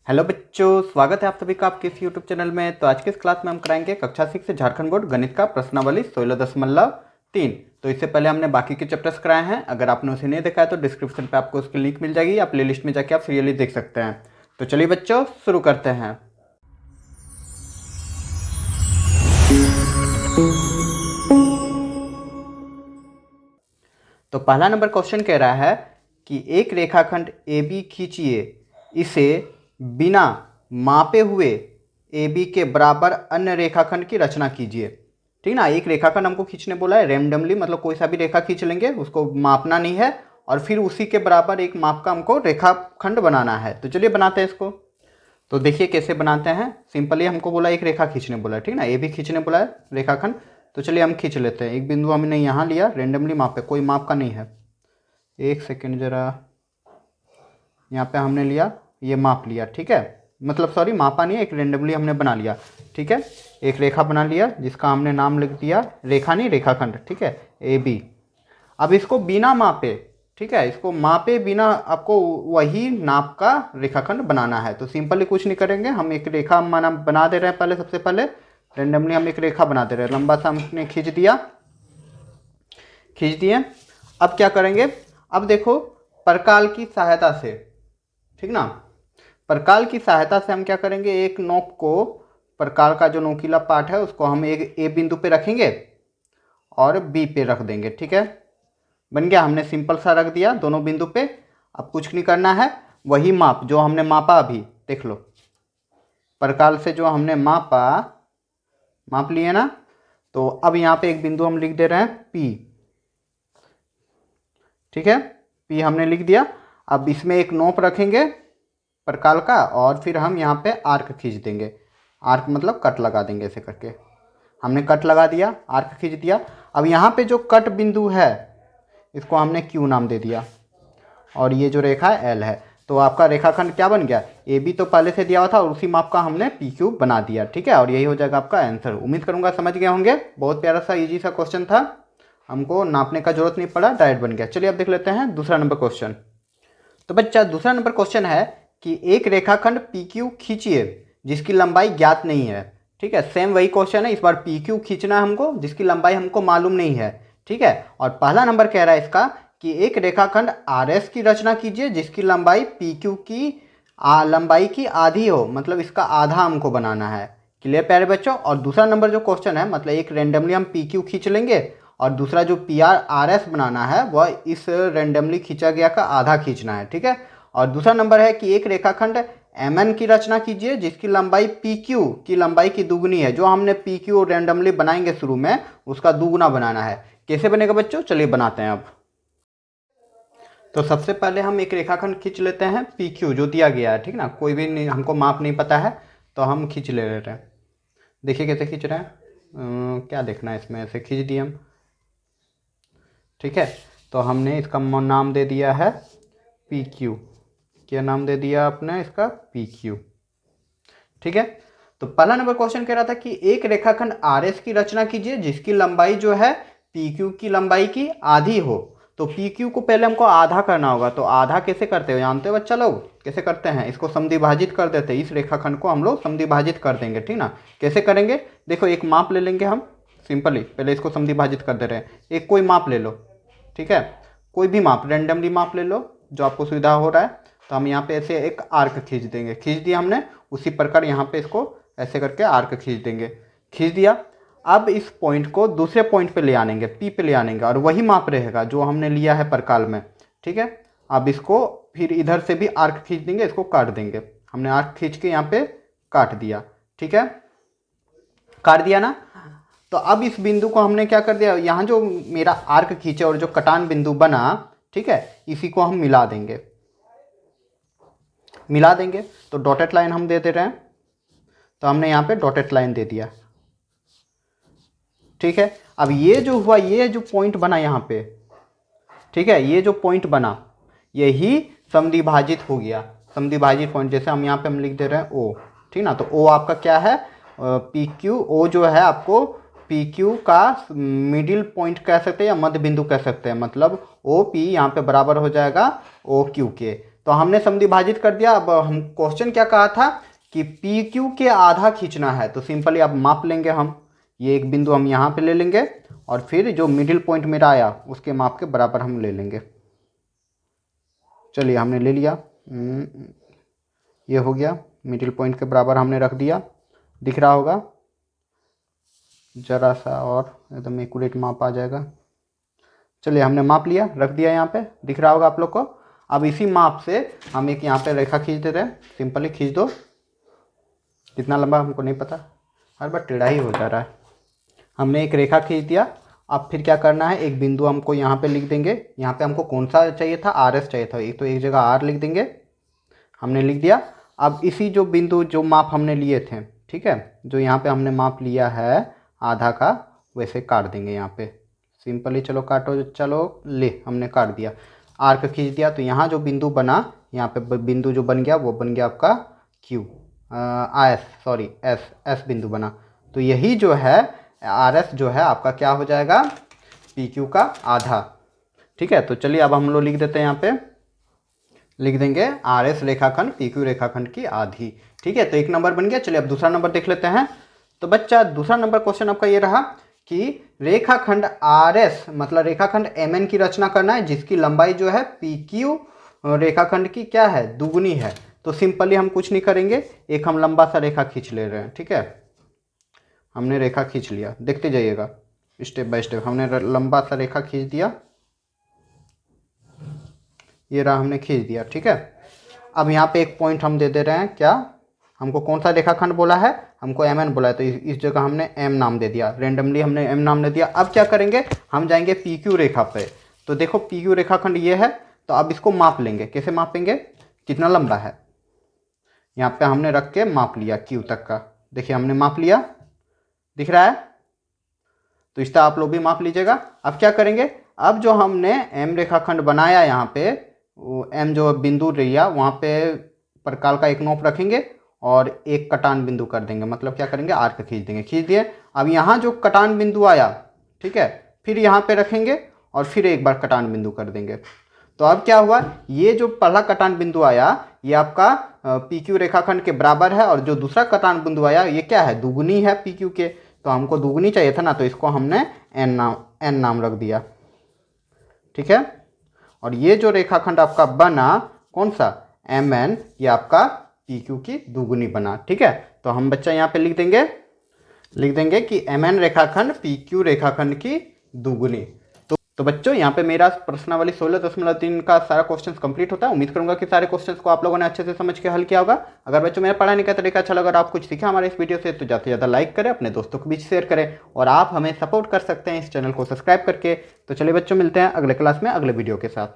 Hello बच्चों, स्वागत है आप सभी का आपके इस यूट्यूब चैनल में। तो आज की इस क्लास में हम कराएंगे कक्षा 6 से झारखंड बोर्ड गणित का प्रश्नावली 16.3। तो इससे पहले हमने बाकी के चैप्टर्स कराए हैं। अगर आपने उसे नहीं देखा है तो डिस्क्रिप्शन पे आपको उसकी लिंक मिल जाएगी या प्ले लिस्ट में जाके आप सीरियली देख सकते हैं। तो चलिए बच्चों, शुरू करते हैं। तो पहला नंबर क्वेश्चन कह रहा है कि एक रेखाखंड ए बी खींचिए, इसे बिना मापे हुए ए बी के बराबर अन्य रेखाखंड की रचना कीजिए। ठीक ना, एक रेखाखंड हमको खींचने बोला है रैंडमली, मतलब कोई सा भी रेखा खींच लेंगे, उसको मापना नहीं है और फिर उसी के बराबर एक माप का हमको रेखाखंड बनाना है। तो चलिए बनाते हैं इसको। तो देखिए कैसे बनाते हैं। सिंपली हमको बोला एक रेखा खींचने बोला है, ठीक ना, ए भी खींचने बोला है रेखाखंड। तो चलिए हम खींच लेते हैं। एक बिंदु हमने यहाँ लिया, रेंडमली मापे, कोई माप का नहीं है। एक सेकेंड जरा, यहाँ पे हमने लिया, ये माप लिया, ठीक है, मतलब सॉरी मापा नहीं है, एक रेंडमली हमने बना लिया, ठीक है। एक रेखा बना लिया जिसका हमने नाम लिख दिया, रेखा नहीं रेखाखंड, ठीक है, ए बी। अब इसको बिना मापे, ठीक है, इसको मापे बिना आपको वही नाप का रेखाखंड बनाना है। तो सिंपली कुछ नहीं करेंगे, हम एक रेखा बना दे रहे हैं। पहले सबसे पहले रेंडमली हम एक रेखा बनाते रहे, लंबा सा हमने खींच दिया, खींच दिए। अब क्या करेंगे, अब देखो परकाल की सहायता से, ठीक ना, परकाल की सहायता से हम क्या करेंगे, एक नोक को, परकाल का जो नोकीला पार्ट है उसको हम एक ए बिंदु पे रखेंगे और बी पे रख देंगे, ठीक है। बन गया, हमने सिंपल सा रख दिया दोनों बिंदु पे। अब कुछ नहीं करना है, वही माप जो हमने मापा, अभी देख लो, परकाल से जो हमने मापा, माप लिए ना। तो अब यहाँ पे एक बिंदु हम लिख दे रहे हैं P, ठीक है, P हमने लिख दिया। अब इसमें एक नोक रखेंगे परकाल का और फिर हम यहाँ पे आर्क खींच देंगे। आर्क मतलब कट लगा देंगे, ऐसे करके हमने कट लगा दिया, आर्क खींच दिया। अब यहाँ पे जो कट बिंदु है इसको हमने Q नाम दे दिया और ये जो रेखा है L है। तो आपका रेखाखंड क्या बन गया, ए बी तो पहले से दिया हुआ था और उसी माप का हमने पी क्यू बना दिया, ठीक है। और यही हो जाएगा आपका आंसर। उम्मीद करूंगा समझ गए होंगे। बहुत प्यारा सा इजी सा क्वेश्चन था, हमको नापने का जरूरत नहीं पड़ा, डायरेक्ट बन गया। चलिए अब देख लेते हैं दूसरा नंबर क्वेश्चन। तो बच्चा दूसरा नंबर क्वेश्चन है कि एक रेखाखंड पी क्यू खींचिए जिसकी लंबाई ज्ञात नहीं है, ठीक है। सेम वही क्वेश्चन है, इस बार पी क्यू खींचना है हमको जिसकी लंबाई हमको मालूम नहीं है, ठीक है। और पहला नंबर कह रहा है इसका कि एक रेखाखंड आर एस की रचना कीजिए जिसकी लंबाई पी क्यू की लंबाई की आधी हो, मतलब इसका आधा हमको बनाना है। क्लियर प्यारे बच्चों। और दूसरा नंबर जो क्वेश्चन है, मतलब एक रेंडमली हम पी क्यू खींच लेंगे और दूसरा जो पी आर आर एस बनाना है वह इस रेंडमली खींचा गया का आधा खींचना है, ठीक है। और दूसरा नंबर है कि एक रेखाखंड एम एन की रचना कीजिए जिसकी लंबाई पी क्यू की लंबाई की दुगनी है। जो हमने पी क्यू रेंडमली बनाएंगे शुरू में, उसका दुगुना बनाना है। कैसे बनेगा बच्चों, चलिए बनाते हैं अब। तो सबसे पहले हम एक रेखाखंड खींच लेते हैं पी क्यू जो दिया गया है, ठीक ना, कोई भी नहीं, हमको माप नहीं पता है तो हम खींच ले रहे हैं। देखिए कैसे खींच रहे हैं, क्या देखना है इसमें, ऐसे खींच दिए हम, ठीक है। तो हमने इसका नाम दे दिया है पी क्यू। क्या नाम दे दिया आपने इसका, पी क्यू, ठीक है। तो पहला नंबर क्वेश्चन कह रहा था कि एक रेखाखंड आर एस की रचना कीजिए जिसकी लंबाई जो है पी क्यू की लंबाई की आधी हो। तो पी क्यू को पहले हमको आधा करना होगा। तो आधा कैसे करते हो, जानते हो बच्चा लोग कैसे करते हैं, इसको समद्विभाजित कर देते हैं। इस रेखाखंड को हम लोग समद्विभाजित कर देंगे, ठीक ना। कैसे करेंगे, देखो एक माप ले लेंगे हम, सिंपली पहले इसको समद्विभाजित कर दे रहे हैं। एक कोई माप ले लो, ठीक है, कोई भी माप, रेंडमली माप ले लो जो आपको सुविधा हो रहा है। तो हम यहाँ पे ऐसे एक आर्क खींच देंगे, खींच दिया हमने, उसी प्रकार यहाँ पे इसको ऐसे करके आर्क खींच देंगे, खींच दिया। अब इस पॉइंट को दूसरे पॉइंट पे ले आनेंगे, पी पे ले आनेंगे और वही माप रहेगा जो हमने लिया है परकाल में, ठीक है। अब इसको फिर इधर से भी आर्क खींच देंगे, इसको काट देंगे। हमने आर्क खींच के यहाँ पे काट दिया, ठीक है, काट दिया ना। तो अब इस बिंदु को हमने क्या कर दिया, यहाँ जो मेरा आर्क खींचे और जो कटान बिंदु बना, ठीक है, इसी को हम मिला देंगे, मिला देंगे। तो डॉटेड लाइन हम दे दे रहे हैं, तो हमने यहाँ पे डॉटेड लाइन दे दिया, ठीक है। अब ये जो हुआ, ये जो पॉइंट बना यहाँ पे, ठीक है, ये जो पॉइंट बना यही समद्विभाजित हो गया, समद्विभाजित पॉइंट। जैसे हम यहाँ पे हम लिख दे रहे हैं ओ, ठीक ना। तो ओ आपका क्या है, पी क्यू, ओ जो है आपको पी क्यू का मिडिल पॉइंट कह सकते हैं या मध्य बिंदु कह सकते हैं। मतलब ओ पी यहाँ पे बराबर हो जाएगा ओ क्यू के। तो तो हमने समद्विभाजित कर दिया। अब हम क्वेश्चन क्या कहा था कि पी क्यू के आधा खींचना है, तो सिंपली अब माप लेंगे हम। ये एक बिंदु हम यहाँ पे ले लेंगे और फिर जो मिडिल पॉइंट मेरा आया उसके माप के बराबर हम ले लेंगे। चलिए हमने ले लिया, ये हो गया, मिडिल पॉइंट के बराबर हमने रख दिया, दिख रहा होगा। ज़रा सा और एकदम एक्यूरेट माप आ जाएगा। चलिए हमने माप लिया, रख दिया, यहाँ पे दिख रहा होगा आप लोग को। अब इसी माप से हम एक यहाँ पे रेखा खींच देते हैं, सिंपली खींच दो। कितना लंबा हमको नहीं पता, हर बार टेढ़ा ही हो जा रहा है। हमने एक रेखा खींच दिया। अब फिर क्या करना है, एक बिंदु हमको यहाँ पे लिख देंगे। यहाँ पे हमको कौन सा चाहिए था, आर एस चाहिए था, एक तो एक जगह आर लिख देंगे, हमने लिख दिया। अब इसी जो बिंदु जो माप हमने लिए थे, ठीक है, जो यहाँ पे हमने माप लिया है आधा का, वैसे काट देंगे यहाँ पे सिंपली। चलो काटो, चलो ले, हमने काट दिया, आर्क खींच दिया। तो यहाँ जो बिंदु बना, यहाँ पे बिंदु जो बन गया वो बन गया आपका क्यू, एस बिंदु बना। तो यही जो है आर एस जो है आपका क्या हो जाएगा, पी क्यू का आधा। ठीक है, तो चलिए अब हम लोग लिख देते हैं, यहाँ पे लिख देंगे आर एस रेखाखंड पी क्यू रेखाखंड की आधी। ठीक है, तो एक नंबर बन गया। चलिए अब दूसरा नंबर देख लेते हैं। तो बच्चा दूसरा नंबर क्वेश्चन आपका ये रहा कि रेखाखंड आर एस मतलब रेखाखंड एम एन की रचना करना है जिसकी लंबाई जो है पी क्यू रेखाखंड की क्या है, दुगुनी है। तो सिंपली हम कुछ नहीं करेंगे, एक हम लंबा सा रेखा खींच ले रहे हैं। ठीक है, हमने रेखा खींच लिया, देखते जाइएगा स्टेप बाय स्टेप। हमने लंबा सा रेखा खींच दिया, ये रहा, हमने खींच दिया। ठीक है, अब यहाँ पे एक पॉइंट हम दे दे रहे हैं, क्या हमको कौन सा रेखाखंड बोला है, हमको एम एन बोला है, तो इस जगह हमने एम नाम दे दिया, रेंडमली हमने एम नाम दे दिया। अब क्या करेंगे, हम जाएंगे पी क्यू रेखा पे। तो देखो पी क्यू रेखाखंड ये है, तो अब इसको माप लेंगे। कैसे मापेंगे, कितना लंबा है, यहाँ पे हमने रख के माप लिया क्यू तक का। देखिए हमने माप लिया, दिख रहा है, तो इस तरह आप लोग भी माप लीजिएगा। अब क्या करेंगे, अब जो हमने एम रेखाखंड बनाया यहाँ पे, वो एम जो बिंदु लिया वहाँ पे प्रकाल का एक नोक रखेंगे और एक कटान बिंदु कर देंगे। मतलब क्या करेंगे, आर्क खींच देंगे, खींच दिए। अब यहाँ जो कटान बिंदु आया, ठीक है, फिर यहाँ पे रखेंगे और फिर एक बार कटान बिंदु कर देंगे। तो अब क्या हुआ, ये जो पहला कटान बिंदु आया ये आपका पी क्यू रेखाखंड के बराबर है, और जो दूसरा कटान बिंदु आया ये क्या है, दुगुनी है पी क्यू के। तो हमको दुगुनी चाहिए था ना, तो इसको हमने एन नाम रख दिया। ठीक है, और ये जो रेखाखंड आपका बना कौन सा, एम एन, ये आपका पी क्यू की दुगुनी बना। ठीक है, तो हम बच्चा यहाँ पे लिख देंगे कि एम एन रेखाखंड पी क्यू रेखाखंड की दुगुनी। तो बच्चों यहाँ पे मेरा प्रश्नावली 16.3 का सारा क्वेश्चंस कंप्लीट होता है। उम्मीद करूंगा कि सारे क्वेश्चंस को आप लोगों ने अच्छे से समझ के हल किया होगा। अगर बच्चों मेरा पढ़ाने का तरीका अच्छा लगा और आप कुछ सीखा हमारे इस वीडियो से, तो ज़्यादा से ज़्यादा लाइक करें, अपने दोस्तों के बीच शेयर करें, और आप हमें सपोर्ट कर सकते हैं इस चैनल को सब्सक्राइब करके। तो चलिए बच्चों, मिलते हैं अगले क्लास में अगले वीडियो के साथ।